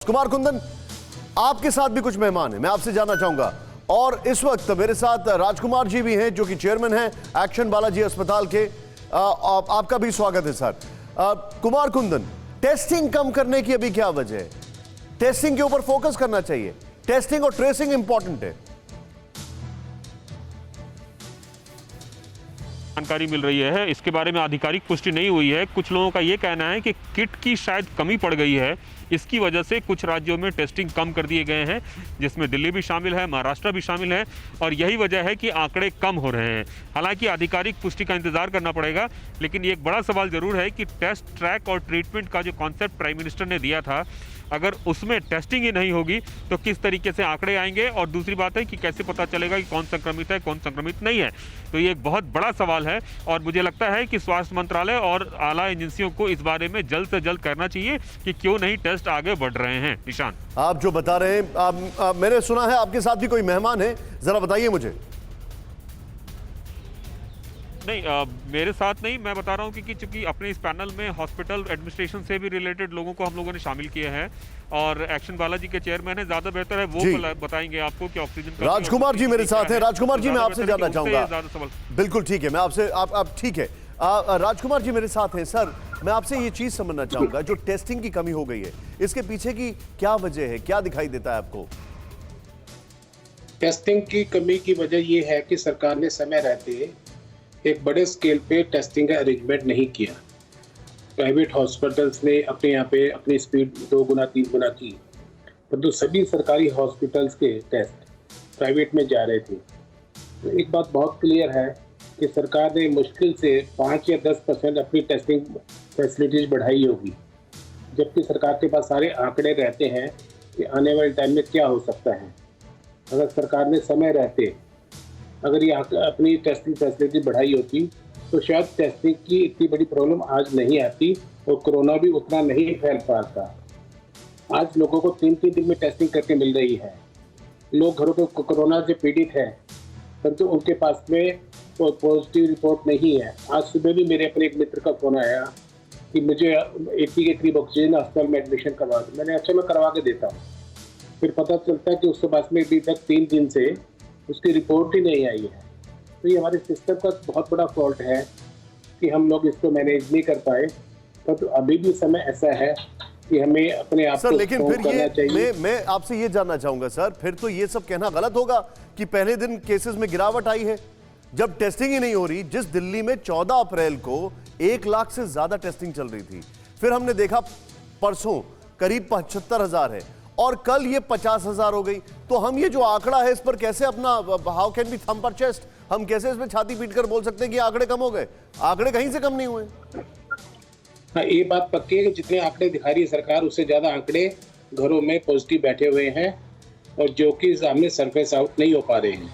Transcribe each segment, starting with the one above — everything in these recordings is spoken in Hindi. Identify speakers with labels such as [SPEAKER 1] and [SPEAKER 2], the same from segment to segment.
[SPEAKER 1] कुमार कुंदन, आपके साथ भी कुछ मेहमान हैं, मैं आपसे जानना चाहूंगा। और इस वक्त मेरे साथ राजकुमार जी भी हैं, जो कि चेयरमैन हैं एक्शन बालाजी अस्पताल के। आपका भी स्वागत है सर। कुमार कुंदन, टेस्टिंग कम करने की अभी क्या वजह है? टेस्टिंग के ऊपर फोकस करना चाहिए। टेस्टिंग और ट्रेसिंग इंपॉर्टेंट है।
[SPEAKER 2] जानकारी मिल रही है, इसके बारे में आधिकारिक पुष्टि नहीं हुई है। कुछ लोगों का यह कहना है कि किट की शायद कमी पड़ गई है, इसकी वजह से कुछ राज्यों में टेस्टिंग कम कर दिए गए हैं, जिसमें दिल्ली भी शामिल है, महाराष्ट्र भी शामिल है, और यही वजह है कि आंकड़े कम हो रहे हैं। हालांकि आधिकारिक पुष्टि का इंतजार करना पड़ेगा, लेकिन ये एक बड़ा सवाल जरूर है कि टेस्ट, ट्रैक और ट्रीटमेंट का जो कॉन्सेप्ट प्राइम मिनिस्टर ने दिया था, अगर उसमें टेस्टिंग ही नहीं होगी तो किस तरीके से आंकड़े आएंगे, और दूसरी बात है कि कैसे पता चलेगा कि कौन संक्रमित है, कौन संक्रमित नहीं है। तो ये एक बहुत बड़ा सवाल है, और मुझे लगता है कि स्वास्थ्य मंत्रालय और आला एजेंसियों को इस बारे में जल्द से जल्द करना चाहिए कि क्यों नहीं टेस्ट आगे बढ़ रहे हैं। निशान,
[SPEAKER 1] आप जो बता रहे हैं, मैंने सुना है आपके साथ भी कोई मेहमान है, जरा बताइए मुझे।
[SPEAKER 2] नहीं, मेरे साथ नहीं, मैं बता रहा हूँ कि चूंकि अपने इस पैनल में हॉस्पिटल एडमिनिस्ट्रेशन से भी रिलेटेड लोगों को हम लोगों ने शामिल किए हैं, और एक्शन बालाजी के चेयरमैन है, ज्यादा बेहतर है वो बताएंगे आपको कि ऑक्सीजन का।
[SPEAKER 1] राजकुमार जी मेरे साथ हैं। राजकुमार जी, मैं आपसे जानना चाहूंगा। बिल्कुल ठीक है, मैं आपसे आप ठीक है। राजकुमार जी मेरे साथ हैं। सर, मैं आपसे ये चीज समझना चाहूंगा, जो टेस्टिंग की कमी हो गई है, इसके पीछे की क्या वजह है, क्या दिखाई देता है आपको?
[SPEAKER 3] टेस्टिंग की कमी की वजह यह है कि सरकार ने समय रहते एक बड़े स्केल पे टेस्टिंग का अरेंजमेंट नहीं किया। प्राइवेट हॉस्पिटल्स ने अपने यहाँ पे अपनी स्पीड 2 गुना 3 गुना की, परंतु सभी सरकारी हॉस्पिटल्स के टेस्ट प्राइवेट में जा रहे थे। तो एक बात बहुत क्लियर है कि सरकार ने मुश्किल से 5 या 10% अपनी टेस्टिंग फैसिलिटीज बढ़ाई होगी, जबकि सरकार के पास सारे आंकड़े रहते हैं कि आने वाले टाइम में क्या हो सकता है। अगर सरकार ने समय रहते अगर ये अपनी टेस्टिंग फैसिलिटी बढ़ाई होती तो शायद टेस्टिंग की इतनी बड़ी प्रॉब्लम आज नहीं आती और कोरोना भी उतना नहीं फैल पाता। आज लोगों को 3-3 दिन में टेस्टिंग करके मिल रही है। लोग घरों पे कोरोना से पीड़ित हैं, परंतु उनके पास में पॉजिटिव रिपोर्ट नहीं है। आज सुबह भी मेरे अपने एक मित्र का फोन आया कि मुझे 80 के करीब ऑक्सीजन अस्पताल में एडमिशन करवा दो। मैंने अच्छा, मैं करवा के देता हूँ। फिर पता चलता है कि उसके पास में अभी तक 3 दिन से उसकी रिपोर्ट ही नहीं आई है। तो ये हमारे सिस्टम का बहुत बड़ा फॉल्ट है कि हम लोग इसको मैनेज नहीं कर पाए। तो अभी भी समय ऐसा है कि हमें अपने आप
[SPEAKER 1] सर, लेकिन फिर ये मैं आपसे ये जानना चाहूंगा सर, फिर तो ये सब कहना गलत होगा कि पहले दिन केसेस में गिरावट आई है, जब टेस्टिंग ही नहीं हो रही। जिस दिल्ली में 14 अप्रैल को 1 लाख से ज्यादा टेस्टिंग चल रही थी, फिर हमने देखा परसों करीब 75,000 है, और कल ये 50,000 हो गई। तो हम ये जो आंकड़ा है, इस पर कैसे अपना हाउ कैन बी थंब पर चेस्ट, हम कैसे इसमें छाती पीटकर बोल सकते हैं कि आंकड़े कम हो गए? आंकड़े कहीं से कम नहीं हुए।
[SPEAKER 3] हाँ, ये बात पक्की है कि जितने आंकड़े दिखा रही है सरकार, उससे ज्यादा आंकड़े घरों में पॉजिटिव बैठे हुए हैं, और जो कि सामने सरफेस आउट नहीं हो पा रहे हैं।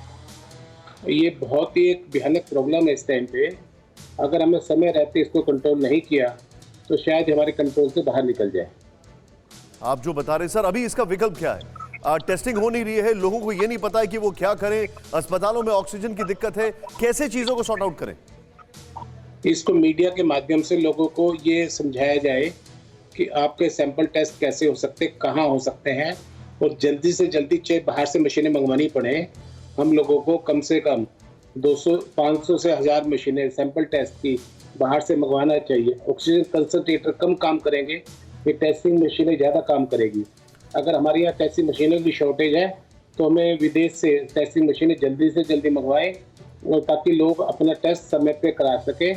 [SPEAKER 3] ये बहुत ही एक भयानक प्रॉब्लम है इस टाइम पे। अगर हमें समय रहते इसको कंट्रोल नहीं किया तो शायद हमारे कंट्रोल से बाहर निकल जाए।
[SPEAKER 1] आप जो बता रहे हैं सर, अभी इसका विकल्प क्या है? टेस्टिंग हो नहीं रही है, लोगों को ये नहीं पता है कि वो क्या करें, अस्पतालों में ऑक्सीजन की दिक्कत है, कैसे चीजों को सॉर्ट आउट करें?
[SPEAKER 3] इसको मीडिया के माध्यम से लोगों को ये समझाया जाए कि आपके सैंपल टेस्ट कैसे हो सकते, कहाँ हो सकते हैं, और जल्दी से जल्दी चाहे बाहर से मशीनें मंगवानी पड़े, हम लोगों को कम से कम 200, 500 से 1000 मशीनें सैंपल टेस्ट की बाहर से मंगवाना चाहिए। ऑक्सीजन कंसंट्रेटर कम काम करेंगे, ये टेस्टिंग मशीनें ज़्यादा काम करेगी। अगर हमारे यहाँ टेस्टिंग मशीनों की शॉर्टेज है तो हमें विदेश से टेस्टिंग मशीनें जल्दी से जल्दी मंगवाएं, और ताकि लोग अपना टेस्ट समय पे करा सकें।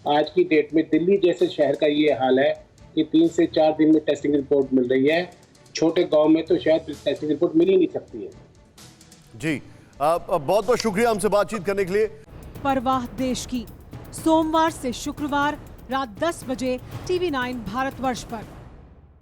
[SPEAKER 3] आज की डेट में दिल्ली जैसे शहर का ये हाल है कि 3 से 4 दिन में टेस्टिंग रिपोर्ट मिल रही है। छोटे गाँव में तो शायद टेस्टिंग रिपोर्ट मिल ही नहीं सकती है।
[SPEAKER 1] जी, बहुत बहुत शुक्रिया हमसे बातचीत करने के लिए।
[SPEAKER 4] परवाह देश की, सोमवार से शुक्रवार रात 10 बजे TV9 भारतवर्ष पर।